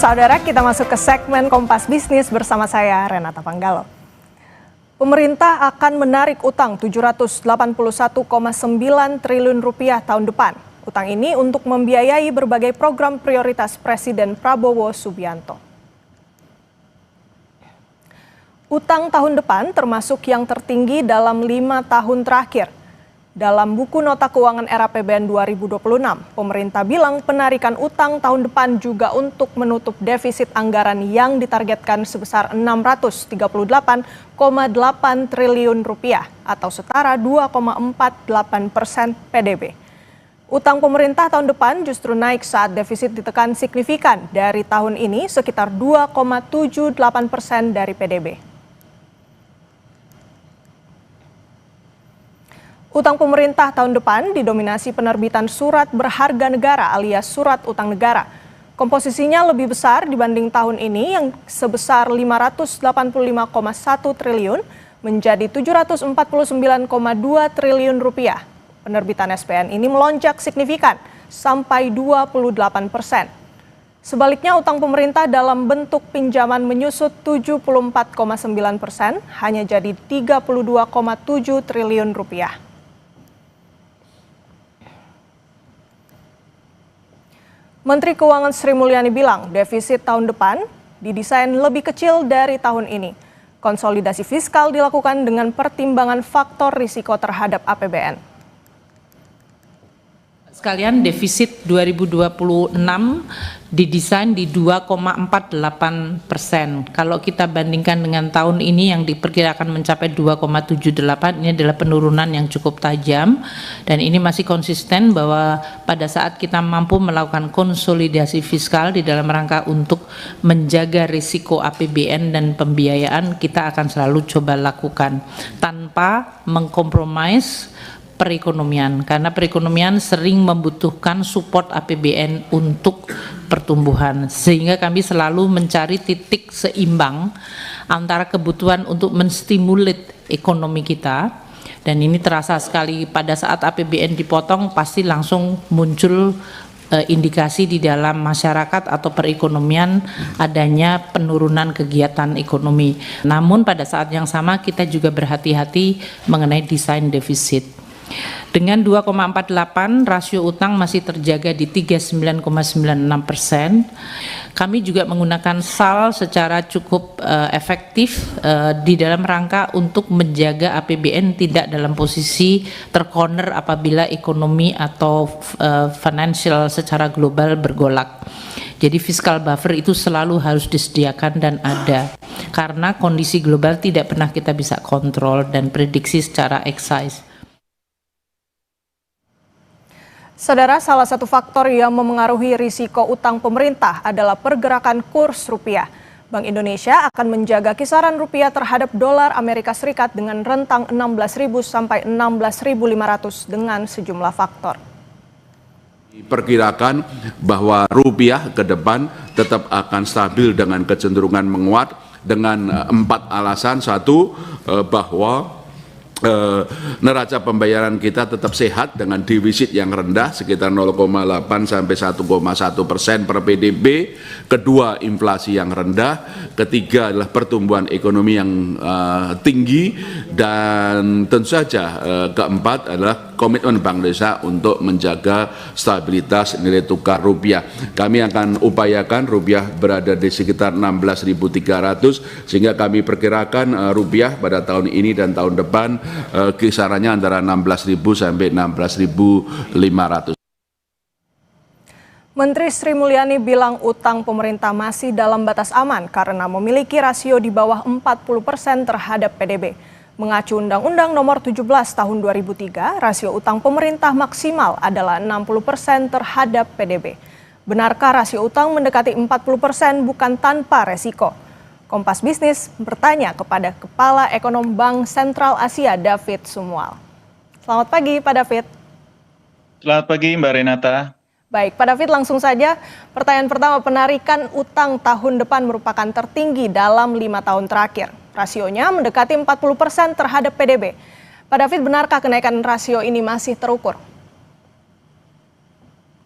Saudara, kita masuk ke segmen Kompas Bisnis bersama saya, Renata Panggalo. Pemerintah akan menarik utang 781,9 triliun rupiah tahun depan. Utang ini untuk membiayai berbagai program prioritas Presiden Prabowo Subianto. Utang tahun depan termasuk yang tertinggi dalam 5 tahun terakhir. Dalam buku nota keuangan RAPBN 2026, pemerintah bilang penarikan utang tahun depan juga untuk menutup defisit anggaran yang ditargetkan sebesar 638,8 triliun rupiah atau setara 2,48% PDB. Utang pemerintah tahun depan justru naik saat defisit ditekan signifikan dari tahun ini sekitar 2,78% dari PDB. Utang pemerintah tahun depan didominasi penerbitan surat berharga negara alias surat utang negara. Komposisinya lebih besar dibanding tahun ini yang sebesar 585,1 triliun menjadi 749,2 triliun rupiah. Penerbitan SPN ini melonjak signifikan sampai 28%. Sebaliknya utang pemerintah dalam bentuk pinjaman menyusut 74,9%, hanya jadi 32,7 triliun rupiah. Menteri Keuangan Sri Mulyani bilang defisit tahun depan didesain lebih kecil dari tahun ini. Konsolidasi fiskal dilakukan dengan pertimbangan faktor risiko terhadap APBN. Sekalian, defisit 2026 didesain di 2,48%. Kalau kita bandingkan dengan tahun ini yang diperkirakan mencapai 2,78, ini adalah penurunan yang cukup tajam. Dan ini masih konsisten bahwa pada saat kita mampu melakukan konsolidasi fiskal di dalam rangka untuk menjaga risiko APBN dan pembiayaan, kita akan selalu coba lakukan tanpa mengkompromis perekonomian, karena perekonomian sering membutuhkan support APBN untuk pertumbuhan, sehingga kami selalu mencari titik seimbang antara kebutuhan untuk menstimulir ekonomi kita, dan ini terasa sekali pada saat APBN dipotong pasti langsung muncul indikasi di dalam masyarakat atau perekonomian adanya penurunan kegiatan ekonomi. Namun pada saat yang sama kita juga berhati-hati mengenai desain defisit. Dengan 2,48, rasio utang masih terjaga di 39,96%. Kami juga menggunakan SAL secara cukup efektif di dalam rangka untuk menjaga APBN tidak dalam posisi tercorner apabila ekonomi atau financial secara global bergolak. Jadi fiscal buffer itu selalu harus disediakan dan ada, karena kondisi global tidak pernah kita bisa kontrol dan prediksi secara excise. Saudara, salah satu faktor yang memengaruhi risiko utang pemerintah adalah pergerakan kurs rupiah. Bank Indonesia akan menjaga kisaran rupiah terhadap dolar Amerika Serikat dengan rentang 16.000 sampai 16.500 dengan sejumlah faktor. Diperkirakan bahwa rupiah ke depan tetap akan stabil dengan kecenderungan menguat dengan 4 alasan. Satu, bahwa neraca pembayaran kita tetap sehat dengan defisit yang rendah sekitar 0,8 sampai 1,1% per PDB. Kedua, inflasi yang rendah. Ketiga adalah pertumbuhan ekonomi yang tinggi, dan tentu saja keempat adalah komitmen Bank Indonesia untuk menjaga stabilitas nilai tukar rupiah. Kami akan upayakan rupiah berada di sekitar 16.300 sehingga kami perkirakan rupiah pada tahun ini dan tahun depan kisarannya antara 16.000 sampai 16.500. Menteri Sri Mulyani bilang utang pemerintah masih dalam batas aman karena memiliki rasio di bawah 40% terhadap PDB. Mengacu Undang-Undang Nomor 17 Tahun 2003, rasio utang pemerintah maksimal adalah 60% terhadap PDB. Benarkah rasio utang mendekati 40% bukan tanpa resiko? Kompas Bisnis bertanya kepada Kepala Ekonom Bank Sentral Asia, David Sumual. Selamat pagi, Pak David. Selamat pagi, Mbak Renata. Baik, Pak David, langsung saja. Pertanyaan pertama, penarikan utang tahun depan merupakan tertinggi dalam 5 tahun terakhir. Rasionya mendekati 40% terhadap PDB. Pak David, benarkah kenaikan rasio ini masih terukur?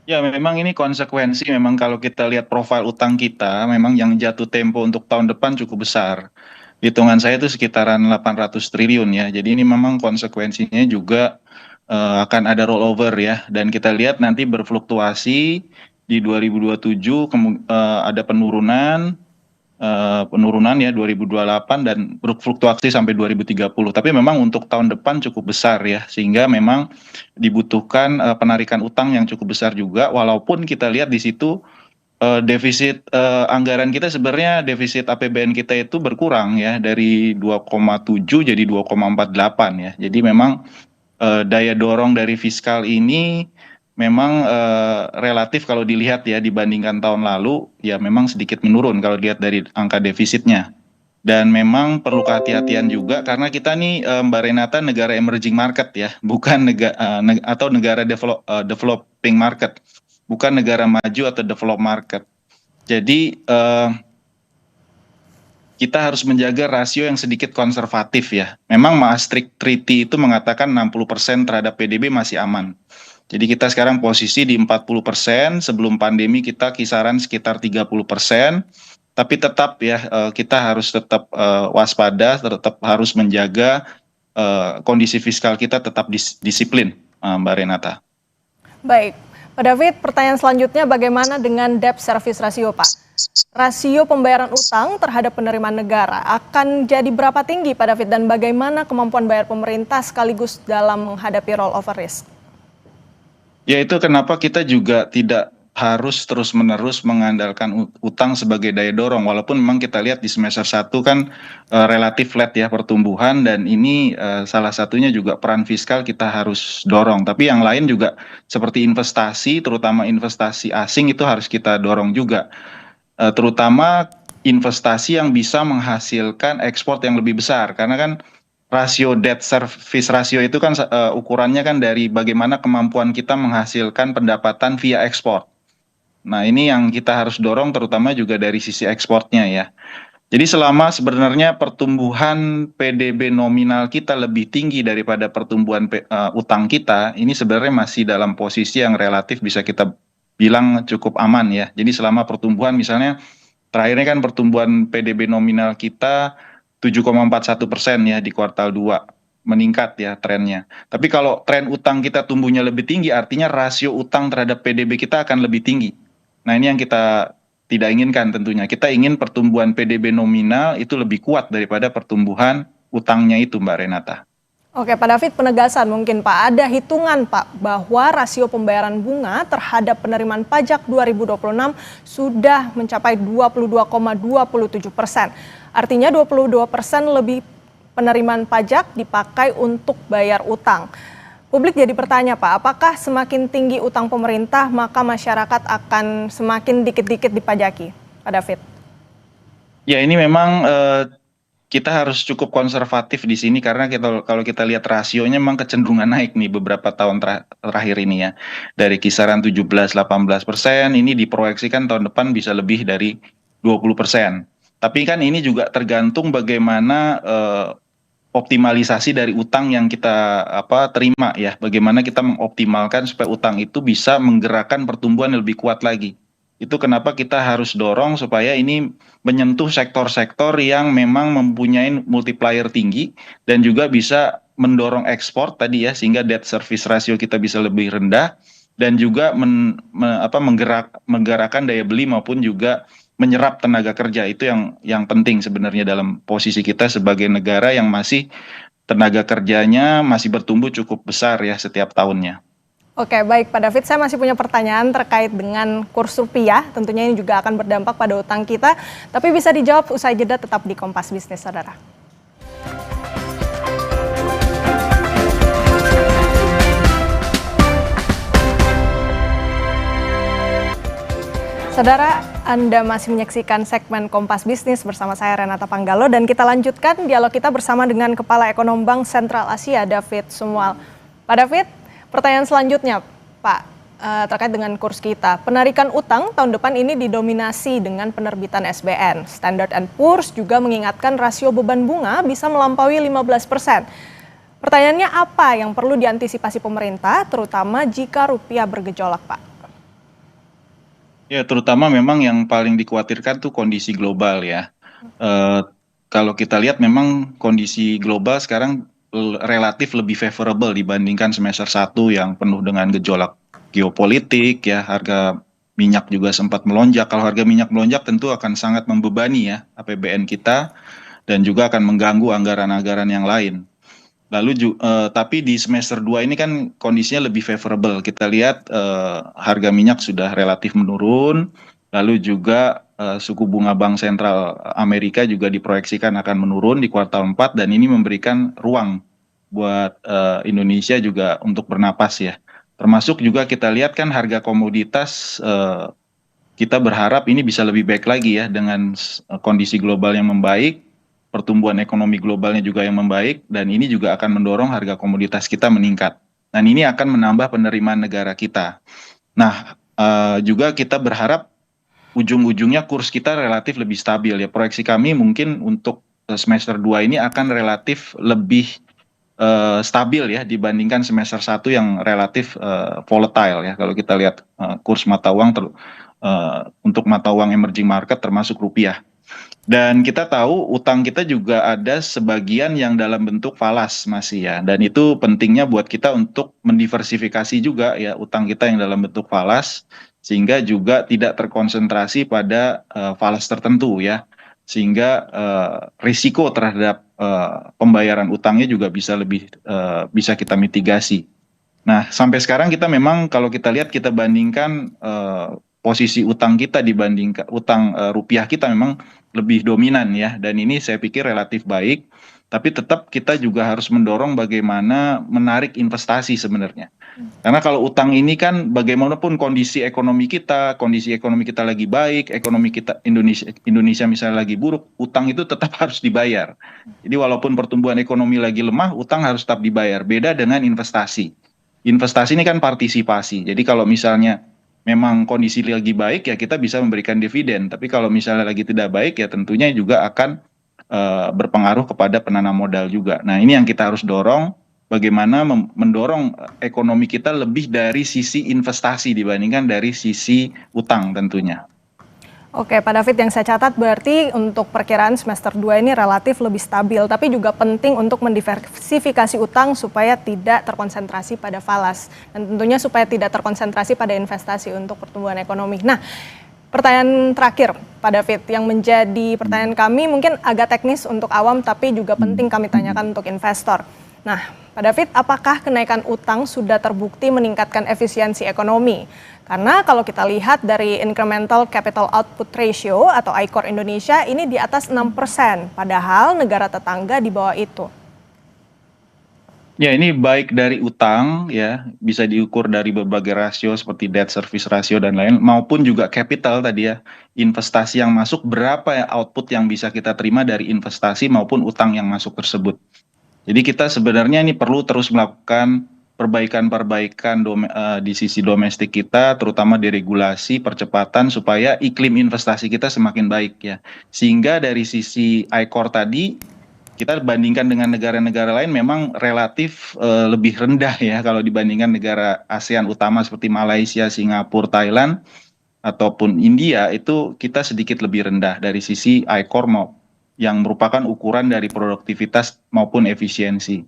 Ya, memang ini konsekuensi memang kalau kita lihat profil utang kita, memang yang jatuh tempo untuk tahun depan cukup besar. Hitungan saya itu sekitaran 800 triliun ya. Jadi ini memang konsekuensinya juga akan ada rollover ya. Dan kita lihat nanti berfluktuasi di 2027 ada penurunan ya 2028 dan berfluktuasi sampai 2030. Tapi memang untuk tahun depan cukup besar ya, sehingga memang dibutuhkan penarikan utang yang cukup besar juga. Walaupun kita lihat di situ defisit anggaran kita sebenarnya defisit APBN kita itu berkurang ya dari 2,7 jadi 2,48 ya. Jadi memang daya dorong dari fiskal ini memang relatif kalau dilihat ya dibandingkan tahun lalu ya memang sedikit menurun kalau dilihat dari angka defisitnya. Dan memang perlu kehati-hatian juga karena kita nih Mbak Renata negara emerging market ya, bukan atau negara developing market, bukan negara maju atau develop market. Jadi kita harus menjaga rasio yang sedikit konservatif ya. Memang Maastricht Treaty itu mengatakan 60% terhadap PDB masih aman. Jadi kita sekarang posisi di 40%, sebelum pandemi kita kisaran sekitar 30%, tapi tetap ya kita harus tetap waspada, tetap harus menjaga kondisi fiskal kita tetap disiplin, Mbak Renata. Baik, Pak David, pertanyaan selanjutnya bagaimana dengan debt service ratio, Pak? Rasio pembayaran utang terhadap penerimaan negara akan jadi berapa tinggi, Pak David, dan bagaimana kemampuan bayar pemerintah sekaligus dalam menghadapi rollover risk? Ya itu kenapa kita juga tidak harus terus-menerus mengandalkan utang sebagai daya dorong. Walaupun memang kita lihat di semester 1 kan relatif flat ya pertumbuhan, dan ini salah satunya juga peran fiskal kita harus dorong. Tapi yang lain juga seperti investasi, terutama investasi asing itu harus kita dorong juga. Terutama investasi yang bisa menghasilkan ekspor yang lebih besar. Karena kan rasio debt service ratio itu kan ukurannya kan dari bagaimana kemampuan kita menghasilkan pendapatan via ekspor. Nah, ini yang kita harus dorong terutama juga dari sisi ekspornya ya. Jadi selama sebenarnya pertumbuhan PDB nominal kita lebih tinggi daripada pertumbuhan utang kita, ini sebenarnya masih dalam posisi yang relatif bisa kita bilang cukup aman ya. Jadi selama pertumbuhan misalnya terakhirnya kan pertumbuhan PDB nominal kita 7,41% ya di kuartal 2 meningkat ya trennya. Tapi kalau tren utang kita tumbuhnya lebih tinggi artinya rasio utang terhadap PDB kita akan lebih tinggi. Nah ini yang kita tidak inginkan tentunya. Kita ingin pertumbuhan PDB nominal itu lebih kuat daripada pertumbuhan utangnya itu, Mbak Renata. Oke, Pak David, penegasan mungkin Pak, ada hitungan Pak bahwa rasio pembayaran bunga terhadap penerimaan pajak 2026 sudah mencapai 22,27%. Artinya 22% lebih penerimaan pajak dipakai untuk bayar utang. Publik jadi bertanya Pak, apakah semakin tinggi utang pemerintah maka masyarakat akan semakin dikit-dikit dipajaki, Pak David? Ya ini memang kita harus cukup konservatif di sini karena kalau kita lihat rasionya memang kecenderungan naik nih beberapa tahun terakhir ini ya. Dari kisaran 17-18%, ini diproyeksikan tahun depan bisa lebih dari 20%. Tapi kan ini juga tergantung bagaimana optimalisasi dari utang yang kita terima ya. Bagaimana kita mengoptimalkan supaya utang itu bisa menggerakkan pertumbuhan yang lebih kuat lagi. Itu kenapa kita harus dorong supaya ini menyentuh sektor-sektor yang memang mempunyai multiplier tinggi dan juga bisa mendorong ekspor tadi ya, sehingga debt service ratio kita bisa lebih rendah dan juga menggerakkan daya beli maupun juga menyerap tenaga kerja. Itu yang penting sebenarnya dalam posisi kita sebagai negara yang masih tenaga kerjanya masih bertumbuh cukup besar ya setiap tahunnya. Oke, baik Pak David, saya masih punya pertanyaan terkait dengan kurs rupiah. Tentunya ini juga akan berdampak pada utang kita, tapi bisa dijawab usai jeda, tetap di Kompas Bisnis, saudara. Saudara, Anda masih menyaksikan segmen Kompas Bisnis bersama saya Renata Panggalo, dan kita lanjutkan dialog kita bersama dengan Kepala Ekonom Bank Sentral Asia, David Sumual. Pak David, pertanyaan selanjutnya Pak, terkait dengan kurs kita. Penarikan utang tahun depan ini didominasi dengan penerbitan SBN. Standard & Poor's juga mengingatkan rasio beban bunga bisa melampaui 15%. Pertanyaannya apa yang perlu diantisipasi pemerintah, terutama jika rupiah bergejolak, Pak? Ya, terutama memang yang paling dikhawatirkan tuh kondisi global ya. Eh, Kalau kita lihat memang kondisi global sekarang relatif lebih favorable dibandingkan semester satu yang penuh dengan gejolak geopolitik ya, harga minyak juga sempat melonjak. Kalau harga minyak melonjak tentu akan sangat membebani ya APBN kita dan juga akan mengganggu anggaran-anggaran yang lain. Tapi di semester 2 ini kan kondisinya lebih favorable. Kita lihat harga minyak sudah relatif menurun, lalu juga suku bunga Bank Sentral Amerika juga diproyeksikan akan menurun di kuartal 4 dan ini memberikan ruang buat Indonesia juga untuk bernapas ya. Termasuk juga kita lihat kan harga komoditas kita berharap ini bisa lebih baik lagi ya dengan kondisi global yang membaik, pertumbuhan ekonomi globalnya juga yang membaik, dan ini juga akan mendorong harga komoditas kita meningkat. Dan ini akan menambah penerimaan negara kita. Nah, juga kita berharap ujung-ujungnya kurs kita relatif lebih stabil ya. Proyeksi kami mungkin untuk semester 2 ini akan relatif lebih stabil ya dibandingkan semester satu yang relatif volatile ya. Kalau kita lihat kurs mata uang untuk mata uang emerging market termasuk rupiah. Dan kita tahu utang kita juga ada sebagian yang dalam bentuk falas masih ya. Dan itu pentingnya buat kita untuk mendiversifikasi juga ya utang kita yang dalam bentuk falas sehingga juga tidak terkonsentrasi pada falas tertentu ya. Sehingga risiko terhadap pembayaran utangnya juga bisa kita mitigasi. Nah, sampai sekarang kita memang kalau kita lihat kita bandingkan posisi utang kita dibandingkan utang rupiah kita memang lebih dominan ya dan ini saya pikir relatif baik tapi tetap kita juga harus mendorong bagaimana menarik investasi sebenarnya. Karena kalau utang ini kan bagaimanapun kondisi ekonomi kita lagi baik, ekonomi kita Indonesia misalnya lagi buruk, utang itu tetap harus dibayar. Jadi walaupun pertumbuhan ekonomi lagi lemah, utang harus tetap dibayar. Beda dengan investasi. Investasi ini kan partisipasi. Jadi kalau misalnya memang kondisi lagi baik ya kita bisa memberikan dividen. Tapi kalau misalnya lagi tidak baik ya tentunya juga akan berpengaruh kepada penanam modal juga. Nah ini yang kita harus dorong. Bagaimana mendorong ekonomi kita lebih dari sisi investasi dibandingkan dari sisi utang tentunya. Oke, Pak David, yang saya catat berarti untuk perkiraan semester 2 ini relatif lebih stabil, tapi juga penting untuk mendiversifikasi utang supaya tidak terkonsentrasi pada falas, dan tentunya supaya tidak terkonsentrasi pada investasi untuk pertumbuhan ekonomi. Nah, pertanyaan terakhir, Pak David, yang menjadi pertanyaan kami mungkin agak teknis untuk awam, tapi juga penting kami tanyakan untuk investor. Nah, Pak David, apakah kenaikan utang sudah terbukti meningkatkan efisiensi ekonomi? Karena kalau kita lihat dari Incremental Capital Output Ratio atau ICOR Indonesia ini di atas 6%, padahal negara tetangga di bawah itu. Ya, ini baik dari utang ya, bisa diukur dari berbagai rasio seperti debt service ratio dan lain, maupun juga capital tadi ya, investasi yang masuk, berapa ya output yang bisa kita terima dari investasi maupun utang yang masuk tersebut. Jadi kita sebenarnya ini perlu terus melakukan perbaikan-perbaikan di sisi domestik kita, terutama di regulasi, percepatan supaya iklim investasi kita semakin baik ya. Sehingga dari sisi ICOR tadi, kita bandingkan dengan negara-negara lain memang relatif lebih rendah ya kalau dibandingkan negara ASEAN utama seperti Malaysia, Singapura, Thailand, ataupun India itu kita sedikit lebih rendah dari sisi ICOR yang merupakan ukuran dari produktivitas maupun efisiensi.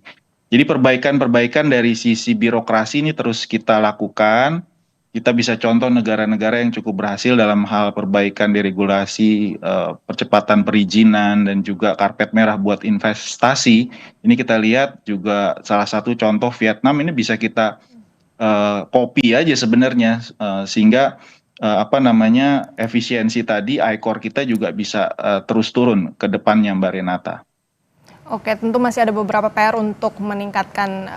Jadi perbaikan-perbaikan dari sisi birokrasi ini terus kita lakukan. Kita bisa contoh negara-negara yang cukup berhasil dalam hal perbaikan deregulasi, percepatan perizinan, dan juga karpet merah buat investasi. Ini kita lihat juga salah satu contoh Vietnam ini bisa kita copy aja sebenarnya, sehingga efisiensi tadi ICOR kita juga bisa terus turun ke depannya Mbak Renata. Oke, tentu masih ada beberapa PR untuk meningkatkan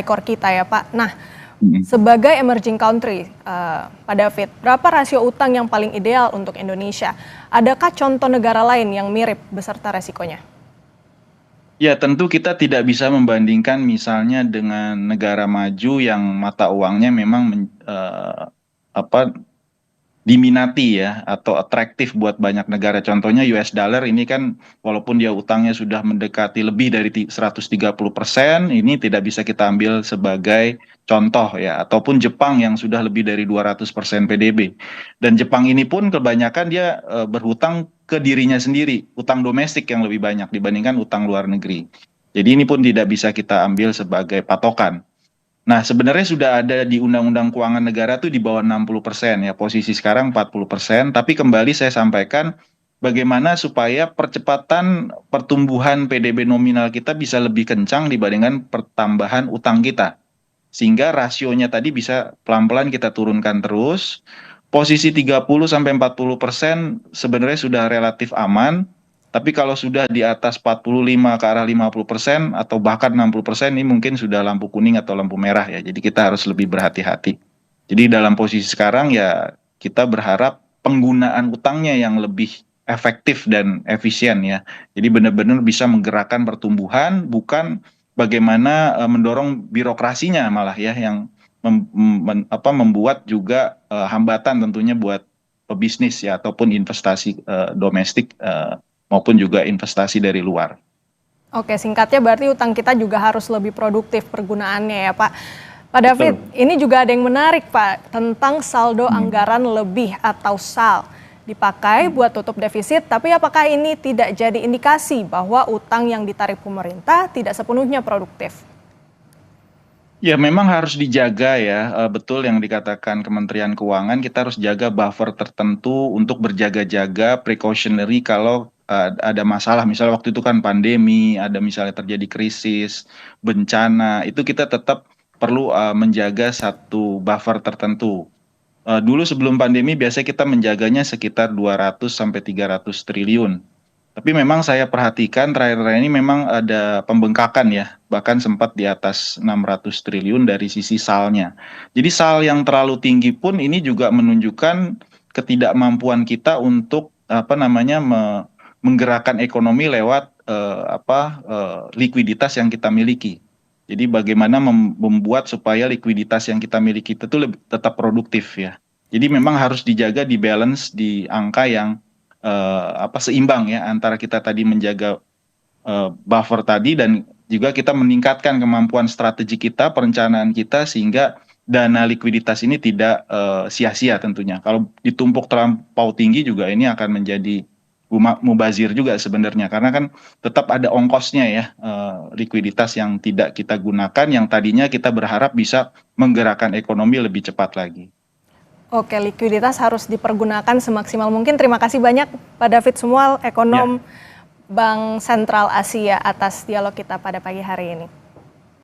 ICOR kita ya Pak. Nah, sebagai emerging country, Pak David, berapa rasio utang yang paling ideal untuk Indonesia? Adakah contoh negara lain yang mirip beserta resikonya? Ya, tentu kita tidak bisa membandingkan misalnya dengan negara maju yang mata uangnya memang diminati ya atau atraktif buat banyak negara. Contohnya US dollar ini kan walaupun dia utangnya sudah mendekati lebih dari 130%, ini tidak bisa kita ambil sebagai contoh ya. Ataupun Jepang yang sudah lebih dari 200% PDB. Dan Jepang ini pun kebanyakan dia berhutang ke dirinya sendiri, utang domestik yang lebih banyak dibandingkan utang luar negeri. Jadi ini pun tidak bisa kita ambil sebagai patokan. Nah, sebenarnya sudah ada di Undang-Undang Keuangan Negara tuh di bawah 60% ya, posisi sekarang 40%, tapi kembali saya sampaikan bagaimana supaya percepatan pertumbuhan PDB nominal kita bisa lebih kencang dibandingkan pertambahan utang kita. Sehingga rasionya tadi bisa pelan-pelan kita turunkan terus. Posisi 30-40% sebenarnya sudah relatif aman, tapi kalau sudah di atas 45 ke arah 50% atau bahkan 60% ini mungkin sudah lampu kuning atau lampu merah ya. Jadi kita harus lebih berhati-hati. Jadi dalam posisi sekarang ya kita berharap penggunaan utangnya yang lebih efektif dan efisien ya. Jadi benar-benar bisa menggerakkan pertumbuhan, bukan bagaimana mendorong birokrasinya malah ya yang membuat juga hambatan tentunya buat pebisnis ya ataupun investasi domestik maupun juga investasi dari luar. Oke, singkatnya berarti utang kita juga harus lebih produktif pergunaannya ya Pak. Pak David, ini juga ada yang menarik Pak, tentang saldo anggaran lebih atau SAL. Dipakai buat tutup defisit, tapi apakah ini tidak jadi indikasi bahwa utang yang ditarik pemerintah tidak sepenuhnya produktif? Ya memang harus dijaga ya, betul yang dikatakan Kementerian Keuangan, kita harus jaga buffer tertentu untuk berjaga-jaga precautionary kalau ada masalah, misalnya waktu itu kan pandemi, ada misalnya terjadi krisis, bencana, itu kita tetap perlu menjaga satu buffer tertentu. Dulu sebelum pandemi biasanya kita menjaganya sekitar 200 sampai 300 triliun. Tapi memang saya perhatikan terakhir-terakhir ini memang ada pembengkakan ya, bahkan sempat di atas 600 triliun dari sisi salnya. Jadi sal yang terlalu tinggi pun ini juga menunjukkan ketidakmampuan kita untuk menggerakkan ekonomi lewat likuiditas yang kita miliki. Jadi bagaimana membuat supaya likuiditas yang kita miliki itu tetap produktif ya. Jadi memang harus dijaga di balance di angka yang seimbang ya antara kita tadi menjaga buffer tadi dan juga kita meningkatkan kemampuan strategi kita, perencanaan kita sehingga dana likuiditas ini tidak sia-sia tentunya. Kalau ditumpuk terlampau tinggi juga ini akan menjadi mubazir juga sebenarnya karena kan tetap ada ongkosnya ya likuiditas yang tidak kita gunakan yang tadinya kita berharap bisa menggerakkan ekonomi lebih cepat lagi. Oke, likuiditas harus dipergunakan semaksimal mungkin. Terima kasih banyak Pak David Sumual, ekonom Bank Sentral Asia atas dialog kita pada pagi hari ini.